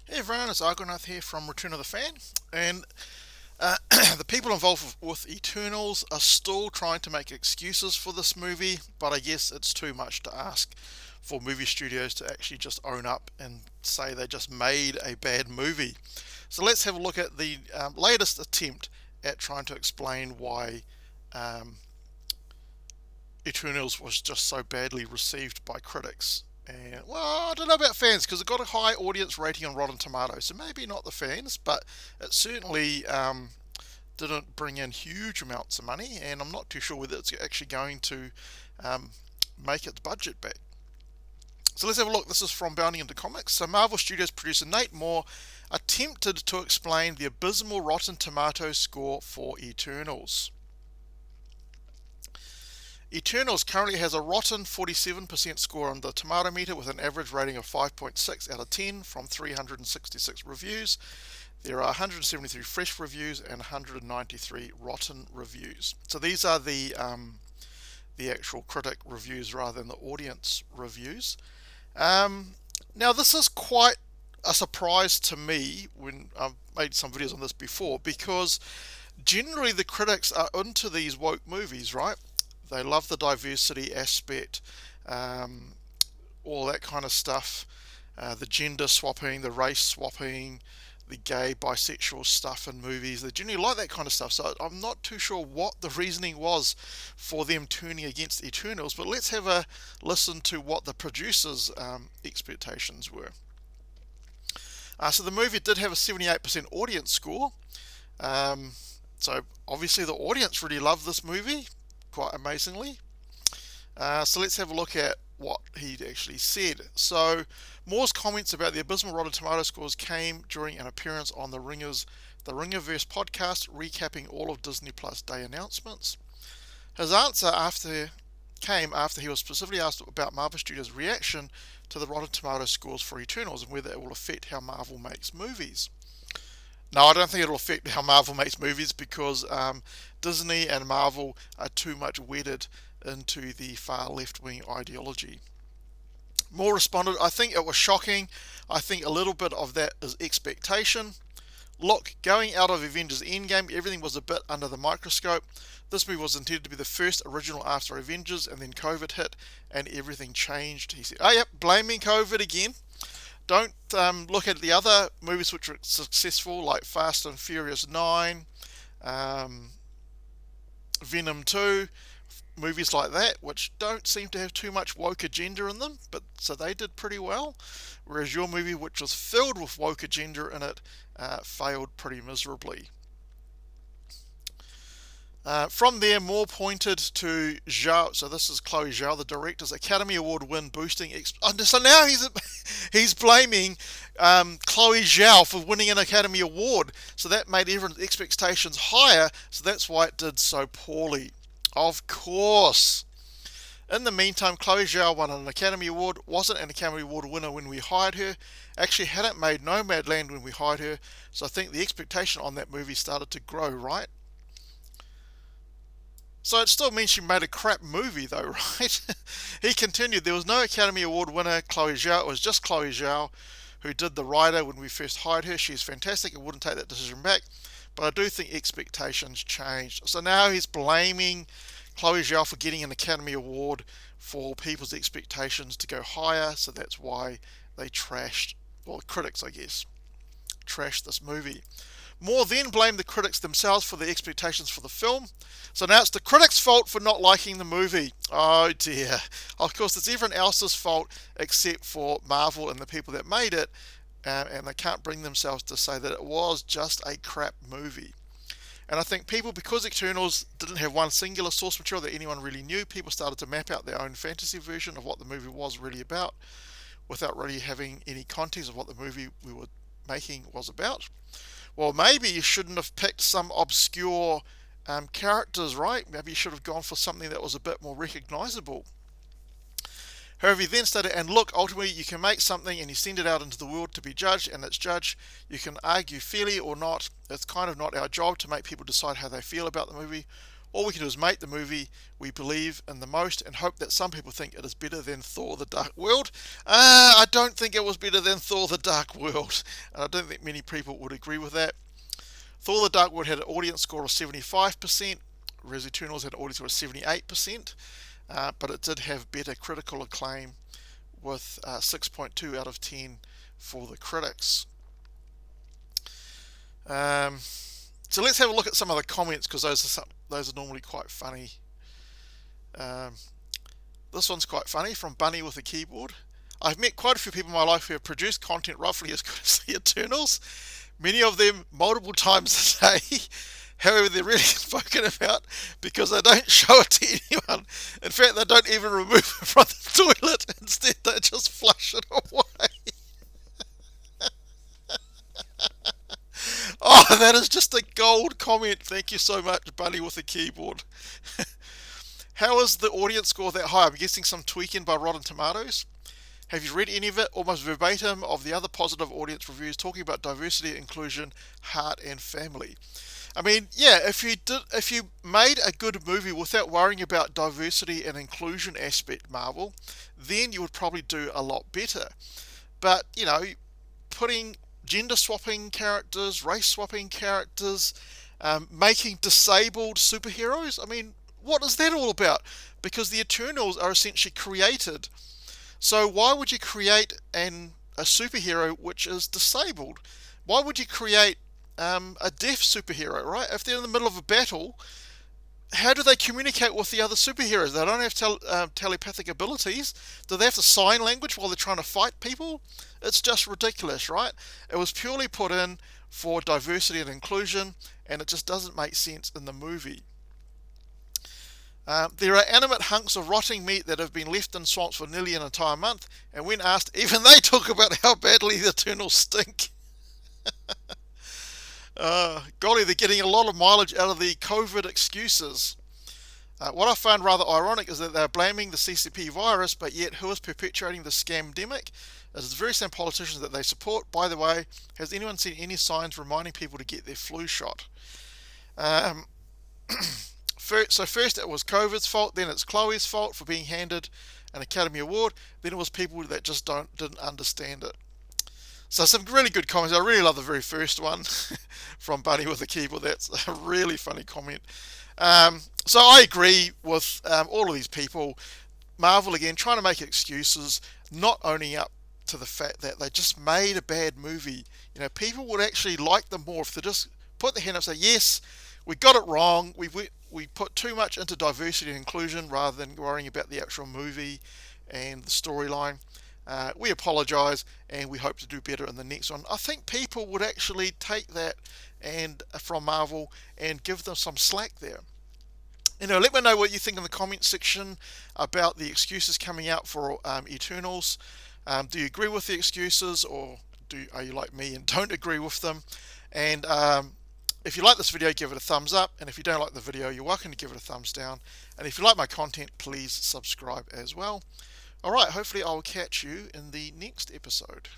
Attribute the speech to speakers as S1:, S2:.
S1: Hey everyone, it's Argonath here from Return of the Fan, and the people involved with Eternals are still trying to make excuses for this movie, but I guess it's too much to ask for movie studios to actually just own up and say they just made a bad movie. So let's have a look at the latest attempt at trying to explain why um, Eternals was just so badly received by critics. And well, I don't know about fans because it got a high audience rating on Rotten Tomatoes, so maybe not the fans, but it certainly didn't bring in huge amounts of money, and I'm not too sure whether it's actually going to um, make its budget back. So let's have a look. This is from Bounding into Comics. So Marvel Studios producer Nate Moore attempted to explain the abysmal Rotten Tomatoes score for Eternals. Eternals currently has a rotten 47% score on the tomato meter with an average rating of 5.6 out of 10 from 366 reviews. There are 173 fresh reviews and 193 rotten reviews. So these are the actual critic reviews rather than the audience reviews. Now this is quite a surprise to me when I've made some videos on this before, because generally the critics are into these woke movies, right? They love the diversity aspect, um, all that kind of stuff, the gender swapping, the race swapping, the gay, bisexual stuff in movies. They generally like that kind of stuff. So I'm not too sure what the reasoning was for them turning against Eternals, but let's have a listen to what the producers' expectations were. So the movie did have a 78% audience score. Um, so obviously the audience really loved this movie, quite amazingly. So let's have a look at what he actually said. So Moore's comments about the abysmal Rotten Tomato scores came during an appearance on the Ringerverse podcast, recapping all of Disney Plus Day announcements. His answer came after he was specifically asked about Marvel Studios' reaction to the Rotten Tomato scores for Eternals and whether it will affect how Marvel makes movies. No, I don't think it'll affect how Marvel makes movies because Disney and Marvel are too much wedded into the far left wing ideology. Moore responded, I think it was shocking. I think a little bit of that is expectation. Look, going out of Avengers Endgame, everything was a bit under the microscope. This movie was intended to be the first original after Avengers, and then COVID hit, and everything changed. He said, oh, yep, blaming COVID again. Don't look at the other movies which were successful, like Fast and Furious 9, um, Venom 2, movies like that, which don't seem to have too much woke agenda in them, but so they did pretty well. Whereas your movie, which was filled with woke agenda in it, failed pretty miserably. From there, Moore pointed to Zhao. So this is Chloe Zhao, the director's Academy Award win boosting. So now he's blaming Chloe Zhao for winning an Academy Award. So that made everyone's expectations higher. So that's why it did so poorly. Of course. In the meantime, Chloe Zhao won an Academy Award, wasn't an Academy Award winner when we hired her, actually hadn't made Nomadland when we hired her, so I think the expectation on that movie started to grow, right? So it still means she made a crap movie though, right? He continued, there was no Academy Award winner, Chloe Zhao, it was just Chloe Zhao who did the writer when we first hired her. She's fantastic, I wouldn't take that decision back, but I do think expectations changed. So now he's blaming Chloe Zhao for getting an Academy Award for people's expectations to go higher, so that's why they trashed, well, critics I guess, trashed this movie. Moore then blamed the critics themselves for their expectations for the film. So now it's the critics' fault for not liking the movie. Oh dear. Of course, it's everyone else's fault except for Marvel and the people that made it, and they can't bring themselves to say that it was just a crap movie. And I think people, because Eternals didn't have one singular source material that anyone really knew, people started to map out their own fantasy version of what the movie was really about without really having any context of what the movie we were making was about. Well, maybe you shouldn't have picked some obscure characters, right? Maybe you should have gone for something that was a bit more recognizable. However, he then stated, and look, ultimately you can make something and you send it out into the world to be judged, and it's judged. You can argue fairly or not. It's kind of not our job to make people decide how they feel about the movie. All we can do is make the movie we believe in the most and hope that some people think it is better than Thor the Dark World. I don't think it was better than Thor the Dark World, and I don't think many people would agree with that. Thor the Dark World had an audience score of 75%, whereas Eternals had an audience score of 78%, but it did have better critical acclaim with 6.2 out of 10 for the critics. So let's have a look at some of the comments, because those are normally quite funny. This one's quite funny, from Bunny with a Keyboard. I've met quite a few people in my life who have produced content roughly as good as the Eternals, many of them multiple times a day. However, they're really spoken about because they don't show it to anyone. In fact, they don't even remove it from the toilet. Instead, they just flush it away. Oh, that is just a gold comment. Thank you so much, Bunny with a Keyboard. How is the audience score that high? I'm guessing some tweaking by Rotten Tomatoes. Have you read any of it? Almost verbatim of the other positive audience reviews talking about diversity, inclusion, heart, and family. I mean, yeah, if you made a good movie without worrying about diversity and inclusion aspect, Marvel, then you would probably do a lot better. But, you know, putting gender swapping characters, race swapping characters, making disabled superheroes, I mean, what is that all about? Because the Eternals are essentially created. So why would you create a superhero which is disabled? Why would you create a deaf superhero, right? If they're in the middle of a battle, how do they communicate with the other superheroes? They don't have telepathic abilities. Do they have to sign language while they're trying to fight people? It's just ridiculous, right? It was purely put in for diversity and inclusion, and it just doesn't make sense in the movie. There are animate hunks of rotting meat that have been left in swamps for nearly an entire month, and when asked, even they talk about how badly the Eternals stink. Golly, they're getting a lot of mileage out of the COVID excuses. What I found rather ironic is that they're blaming the CCP virus, but yet who is perpetuating the scamdemic? It is the very same politicians that they support. By the way, has anyone seen any signs reminding people to get their flu shot? First it was COVID's fault, then it's Chloe's fault for being handed an Academy Award, then it was people that just didn't understand it. So some really good comments. I really love the very first one from Bunny with a Keyboard. That's a really funny comment. So I agree with all of these people. Marvel, again, trying to make excuses, not owning up to the fact that they just made a bad movie. You know, people would actually like them more if they just put their hand up and say, yes, we got it wrong. We put too much into diversity and inclusion rather than worrying about the actual movie and the storyline. We apologise and we hope to do better in the next one. I think people would actually take that from Marvel and give them some slack there. You know, let me know what you think in the comment section about the excuses coming out for Eternals. Do you agree with the excuses, or are you like me and don't agree with them? And if you like this video, give it a thumbs up, and if you don't like the video, you're welcome to give it a thumbs down. And if you like my content, please subscribe as well. Alright, hopefully I'll catch you in the next episode.